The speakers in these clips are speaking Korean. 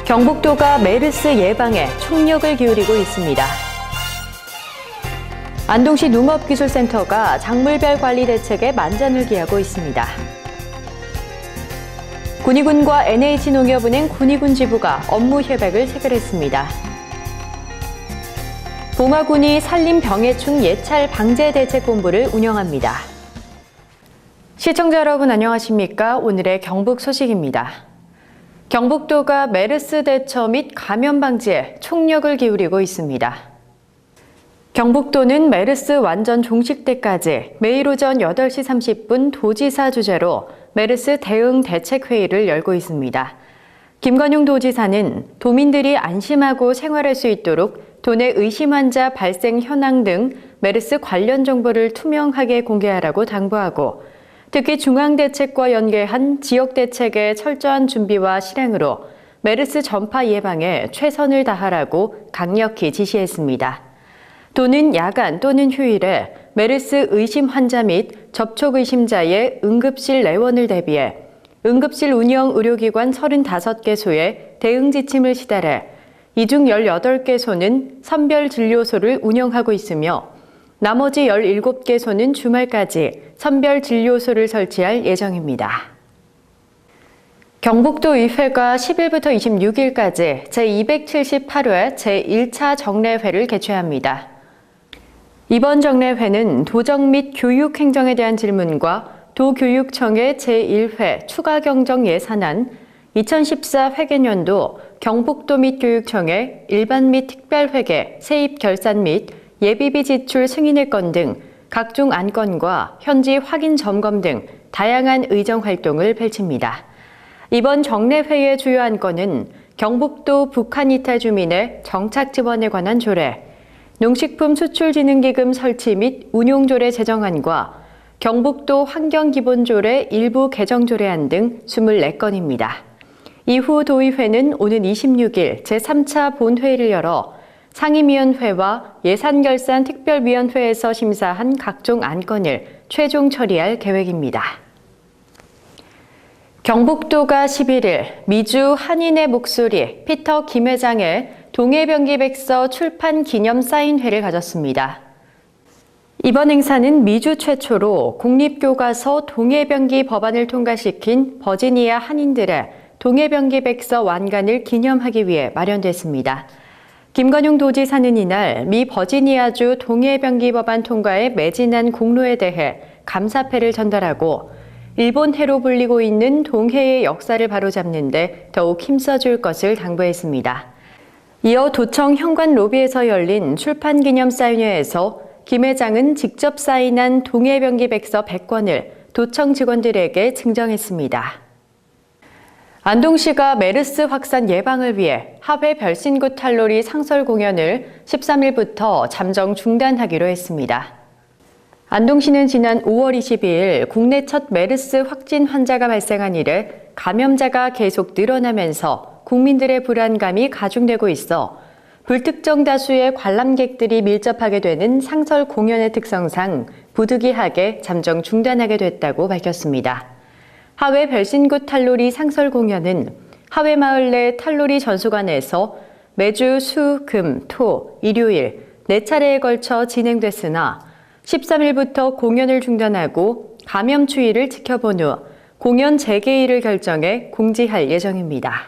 경북도가 메르스 예방에 총력을 기울이고 있습니다. 안동시 농업기술센터가 작물별 관리 대책에 만전을 기하고 있습니다. 군위군과 NH농협은행 군위군 지부가 업무 협약을 체결했습니다. 봉화군이 산림병해충 예찰 방제 대책본부를 운영합니다. 시청자 여러분 안녕하십니까? 오늘의 경북 소식입니다. 경북도가 메르스 대처 및 감염 방지에 총력을 기울이고 있습니다. 경북도는 메르스 완전 종식 때까지 매일 오전 8시 30분 도지사 주재로 메르스 대응 대책회의를 열고 있습니다. 김관용 도지사는 도민들이 안심하고 생활할 수 있도록 도내 의심 환자 발생 현황 등 메르스 관련 정보를 투명하게 공개하라고 당부하고 특히 중앙대책과 연계한 지역대책의 철저한 준비와 실행으로 메르스 전파 예방에 최선을 다하라고 강력히 지시했습니다. 도는 야간 또는 휴일에 메르스 의심 환자 및 접촉 의심자의 응급실 내원을 대비해 응급실 운영 의료기관 35개소에 대응 지침을 시달해 이 중 18개소는 선별진료소를 운영하고 있으며 나머지 17개소는 주말까지 선별진료소를 설치할 예정입니다. 경북도 의회가 10일부터 26일까지 제278회 제1차 정례회를 개최합니다. 이번 정례회는 도정 및 교육 행정에 대한 질문과 도교육청의 제1회 추가 경정 예산안, 2014 회계년도 경북도 및 교육청의 일반 및 특별회계, 세입 결산 및 예비비 지출 승인의 건 등 각종 안건과 현지 확인 점검 등 다양한 의정 활동을 펼칩니다. 이번 정례회의 주요 안건은 경북도 북한 이탈 주민의 정착 지원에 관한 조례, 농식품 수출진흥기금 설치 및 운용 조례 제정안과 경북도 환경기본조례 일부 개정 조례안 등 24건입니다. 이후 도의회는 오는 26일 제3차 본회의를 열어 상임위원회와 예산결산특별위원회에서 심사한 각종 안건을 최종 처리할 계획입니다. 경북도가 11일 미주 한인의 목소리 피터 김 회장의 동해병기백서 출판 기념 사인회를 가졌습니다. 이번 행사는 미주 최초로 국립교과서 동해병기 법안을 통과시킨 버지니아 한인들의 동해병기백서 완간을 기념하기 위해 마련됐습니다. 김관용 도지사는 이날 미 버지니아주 동해병기 법안 통과에 매진한 공로에 대해 감사패를 전달하고 일본해로 불리고 있는 동해의 역사를 바로잡는 데 더욱 힘써줄 것을 당부했습니다. 이어 도청 현관 로비에서 열린 출판 기념 사인회에서 김 회장은 직접 사인한 동해병기백서 100권을 도청 직원들에게 증정했습니다. 안동시가 메르스 확산 예방을 위해 하회 별신굿 탈놀이 상설 공연을 13일부터 잠정 중단하기로 했습니다. 안동시는 지난 5월 22일 국내 첫 메르스 확진 환자가 발생한 이래 감염자가 계속 늘어나면서 국민들의 불안감이 가중되고 있어 불특정 다수의 관람객들이 밀접하게 되는 상설 공연의 특성상 부득이하게 잠정 중단하게 됐다고 밝혔습니다. 하회 별신굿 탈놀이 상설 공연은 하회 마을 내 탈놀이 전수관에서 매주 수, 금, 토, 일요일 4차례에 걸쳐 진행됐으나 13일부터 공연을 중단하고 감염 추이를 지켜본 후 공연 재개일을 결정해 공지할 예정입니다.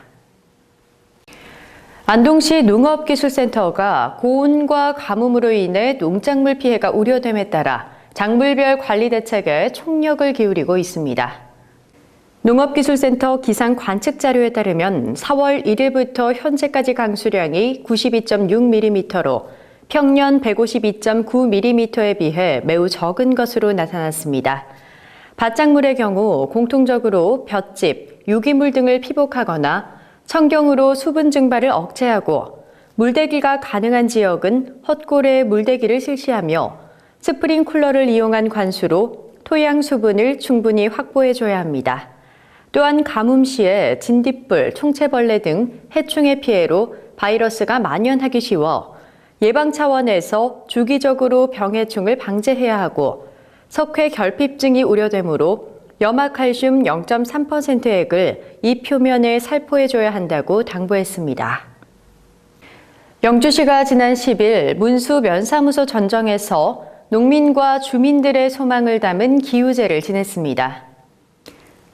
안동시 농업기술센터가 고온과 가뭄으로 인해 농작물 피해가 우려됨에 따라 작물별 관리 대책에 총력을 기울이고 있습니다. 농업기술센터 기상 관측 자료에 따르면 4월 1일부터 현재까지 강수량이 92.6mm로 평년 152.9mm에 비해 매우 적은 것으로 나타났습니다. 밭작물의 경우 공통적으로 볏짚, 유기물 등을 피복하거나 청경으로 수분 증발을 억제하고 물대기가 가능한 지역은 헛골에 물대기를 실시하며 스프링쿨러를 이용한 관수로 토양 수분을 충분히 확보해줘야 합니다. 또한 가뭄 시에 진딧불, 총체벌레 등 해충의 피해로 바이러스가 만연하기 쉬워 예방 차원에서 주기적으로 병해충을 방제해야 하고 석회 결핍증이 우려되므로 염화칼슘 0.3%액을 잎 표면에 살포해줘야 한다고 당부했습니다. 영주시가 지난 10일 문수 면사무소 전정에서 농민과 주민들의 소망을 담은 기우제를 지냈습니다.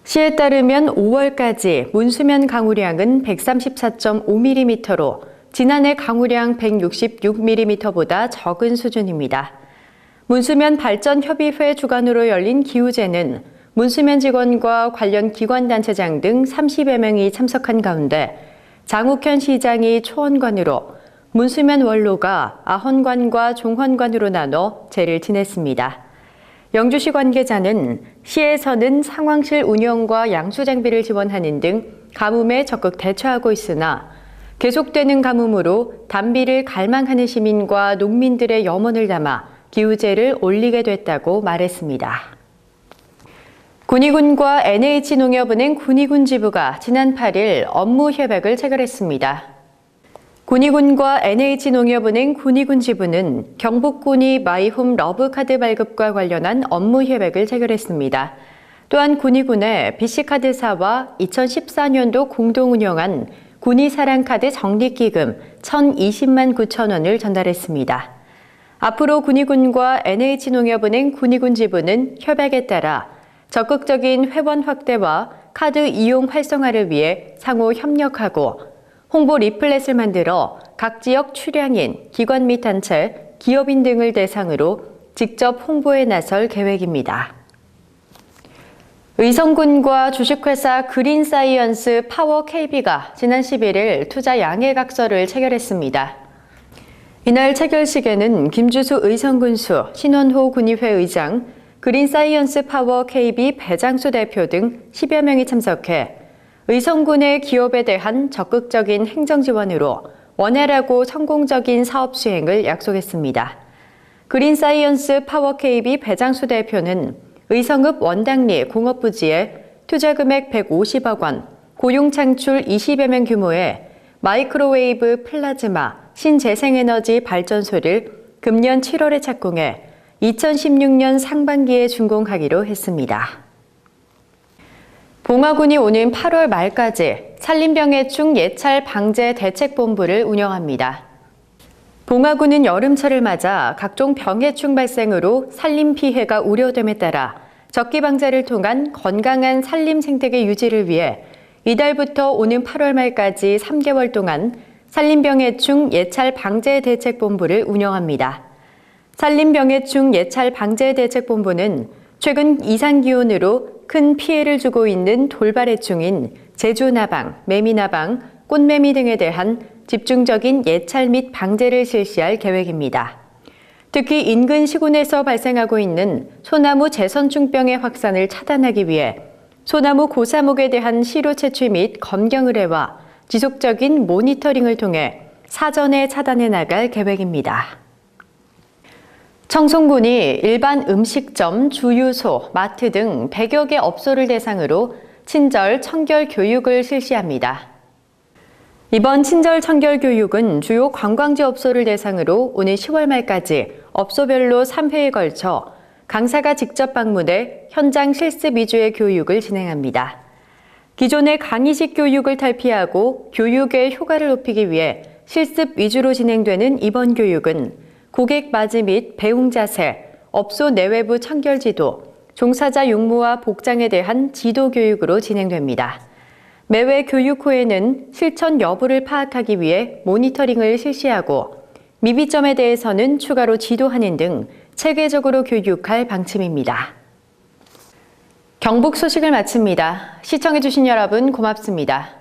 시에 따르면 5월까지 문수면 강우량은 134.5mm로 지난해 강우량 166mm보다 적은 수준입니다. 문수면 발전협의회 주관으로 열린 기우제는 문수면 직원과 관련 기관단체장 등 30여 명이 참석한 가운데 장욱현 시장이 초원관으로 문수면 원로가 아헌관과 종헌관으로 나눠 제를 지냈습니다. 영주시 관계자는 시에서는 상황실 운영과 양수 장비를 지원하는 등 가뭄에 적극 대처하고 있으나 계속되는 가뭄으로 단비를 갈망하는 시민과 농민들의 염원을 담아 기우제를 올리게 됐다고 말했습니다. 군위군과 NH농협은행 군위군 지부가 지난 8일 업무 협약을 체결했습니다. 군위군과 NH농협은행 군위군 지부는 경북군위 마이홈 러브카드 발급과 관련한 업무 협약을 체결했습니다. 또한 군위군의 BC카드사와 2014년도 공동 운영한 군위사랑카드 적립기금 1,020만 9천 원을 전달했습니다. 앞으로 군위군과 NH농협은행 군위군 지부는 협약에 따라 적극적인 회원 확대와 카드 이용 활성화를 위해 상호 협력하고 홍보 리플렛을 만들어 각 지역 출향인, 기관 및 단체, 기업인 등을 대상으로 직접 홍보에 나설 계획입니다. 의성군과 주식회사 그린사이언스 파워KB가 지난 11일 투자 양해각서를 체결했습니다. 이날 체결식에는 김주수 의성군수, 신원호 군의회 의장, 그린사이언스 파워KB 배장수 대표 등 10여 명이 참석해 의성군의 기업에 대한 적극적인 행정 지원으로 원활하고 성공적인 사업 수행을 약속했습니다. 그린사이언스 파워KB 배장수 대표는 의성읍 원당리 공업부지에 투자금액 150억 원, 고용 창출 20여 명 규모의 마이크로웨이브 플라즈마 신재생에너지 발전소를 금년 7월에 착공해 2016년 상반기에 준공하기로 했습니다. 봉화군이 오는 8월 말까지 산림병해충 예찰 방제 대책본부를 운영합니다. 봉화군은 여름철을 맞아 각종 병해충 발생으로 산림 피해가 우려됨에 따라 적기 방제를 통한 건강한 산림 생태계 유지를 위해 이달부터 오는 8월 말까지 3개월 동안 산림병해충 예찰 방제 대책본부를 운영합니다. 산림병해충 예찰 방제 대책본부는 최근 이상기온으로 큰 피해를 주고 있는 돌발해충인 제주나방, 매미나방, 꽃매미 등에 대한 집중적인 예찰 및 방제를 실시할 계획입니다. 특히 인근 시군에서 발생하고 있는 소나무 재선충병의 확산을 차단하기 위해 소나무 고사목에 대한 시료 채취 및 검경 의뢰와 지속적인 모니터링을 통해 사전에 차단해 나갈 계획입니다. 청송군이 일반 음식점, 주유소, 마트 등 100여 개 업소를 대상으로 친절 청결 교육을 실시합니다. 이번 친절 청결 교육은 주요 관광지 업소를 대상으로 오는 10월 말까지 업소별로 3회에 걸쳐 강사가 직접 방문해 현장 실습 위주의 교육을 진행합니다. 기존의 강의식 교육을 탈피하고 교육의 효과를 높이기 위해 실습 위주로 진행되는 이번 교육은 고객 맞이 및 배웅 자세, 업소 내외부 청결 지도, 종사자 용무와 복장에 대한 지도 교육으로 진행됩니다. 매회 교육 후에는 실천 여부를 파악하기 위해 모니터링을 실시하고 미비점에 대해서는 추가로 지도하는 등 체계적으로 교육할 방침입니다. 경북 소식을 마칩니다. 시청해주신 여러분 고맙습니다.